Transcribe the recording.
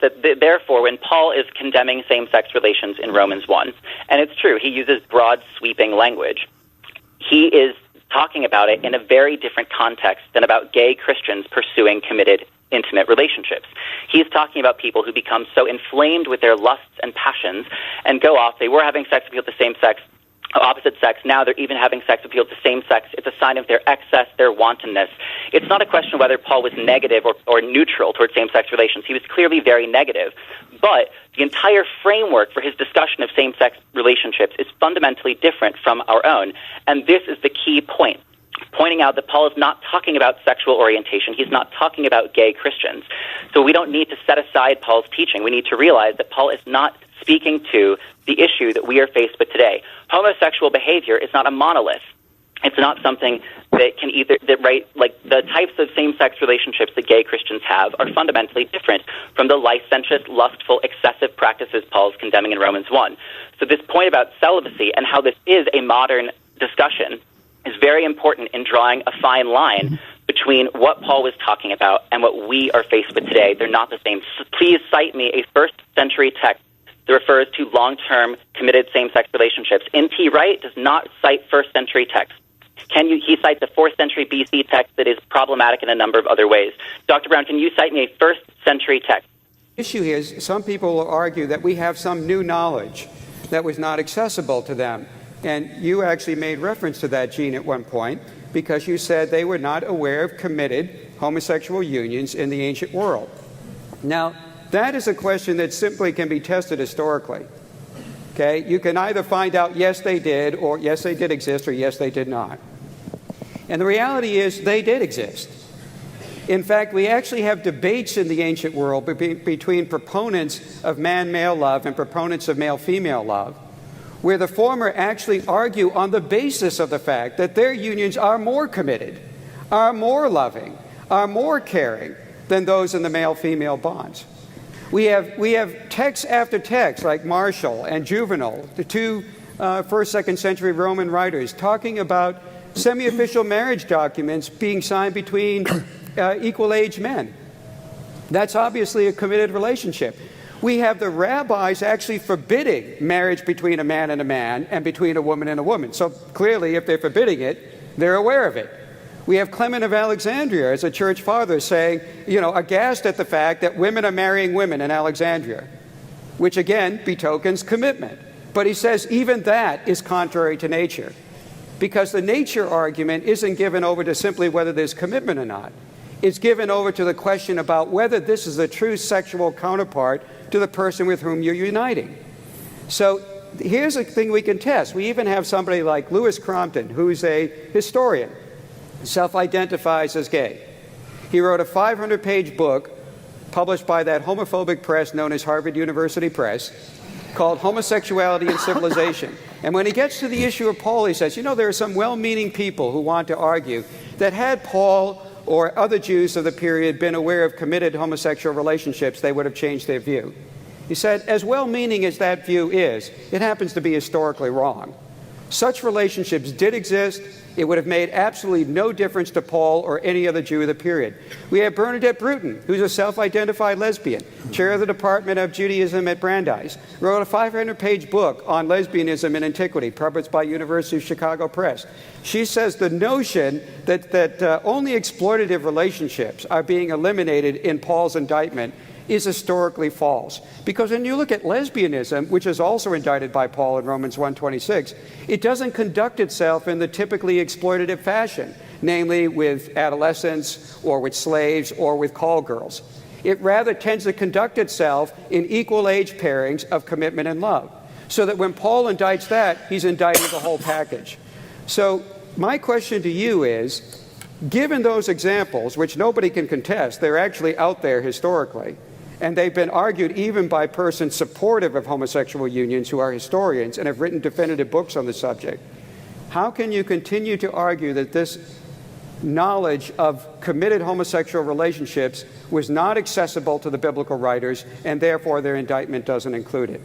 Therefore, when Paul is condemning same-sex relations in Romans 1, and it's true, he uses broad, sweeping language, he is talking about it in a very different context than about gay Christians pursuing committed intimate relationships. He's talking about people who become so inflamed with their lusts and passions and go off. They were having sex with people of the same sex, opposite sex. Now they're even having sex with people of the same sex. It's a sign of their excess, their wantonness. It's not a question of whether Paul was negative or neutral towards same-sex relations. He was clearly very negative. But the entire framework for his discussion of same-sex relationships is fundamentally different from our own. And this is the key point, pointing out that Paul is not talking about sexual orientation. He's not talking about gay Christians. So we don't need to set aside Paul's teaching. We need to realize that Paul is not speaking to the issue that we are faced with today. Homosexual behavior is not a monolith. It's not something that can like the types of same-sex relationships that gay Christians have are fundamentally different from the licentious, lustful, excessive practices Paul's condemning in Romans 1. So this point about celibacy and how this is a modern discussion is very important in drawing a fine line between what Paul was talking about and what we are faced with today. They're not the same. So please cite me a first-century text that refers to long-term committed same-sex relationships. N.T. Wright does not cite first-century texts. He cites a 4th century BC text that is problematic in a number of other ways. Dr. Brown, can you cite me a 1st century text? The issue is some people will argue that we have some new knowledge that was not accessible to them. And you actually made reference to that, Gene, at one point, because you said they were not aware of committed homosexual unions in the ancient world. Now, that is a question that simply can be tested historically. Okay? You can either find out, yes, they did, or yes, they did exist, or yes, they did not. And the reality is they did exist. In fact, we actually have debates in the ancient world between proponents of man-male love and proponents of male-female love, where the former actually argue on the basis of the fact that their unions are more committed, are more loving, are more caring than those in the male-female bonds. We have texts after texts like Martial and Juvenal, the two 1st, 2nd century Roman writers, talking about semi-official marriage documents being signed between equal-age men. That's obviously a committed relationship. We have the rabbis actually forbidding marriage between a man and between a woman and a woman. So clearly, if they're forbidding it, they're aware of it. We have Clement of Alexandria as a church father saying, aghast at the fact that women are marrying women in Alexandria, which again betokens commitment. But he says even that is contrary to nature, because the nature argument isn't given over to simply whether there's commitment or not. It's given over to the question about whether this is a true sexual counterpart to the person with whom you're uniting. So here's a thing we can test. We even have somebody like Lewis Crompton, who's a historian, self-identifies as gay. He wrote a 500-page book published by that homophobic press known as Harvard University Press called Homosexuality and Civilization. And when he gets to the issue of Paul, he says, there are some well-meaning people who want to argue that had Paul or other Jews of the period been aware of committed homosexual relationships, they would have changed their view. He said, as well-meaning as that view is, it happens to be historically wrong. Such relationships did exist. It would have made absolutely no difference to Paul or any other Jew of the period. We have Bernadette Bruton, who's a self-identified lesbian, chair of the Department of Judaism at Brandeis, wrote a 500-page book on lesbianism in Antiquity, published by University of Chicago Press. She says the notion that only exploitative relationships are being eliminated in Paul's indictment is historically false. Because when you look at lesbianism, which is also indicted by Paul in Romans 1:26, it doesn't conduct itself in the typically exploitative fashion, namely with adolescents or with slaves or with call girls. It rather tends to conduct itself in equal age pairings of commitment and love. So that when Paul indicts that, he's indicting the whole package. So my question to you is, given those examples, which nobody can contest, they're actually out there historically, and they've been argued even by persons supportive of homosexual unions who are historians and have written definitive books on the subject. How can you continue to argue that this knowledge of committed homosexual relationships was not accessible to the biblical writers, and therefore their indictment doesn't include it?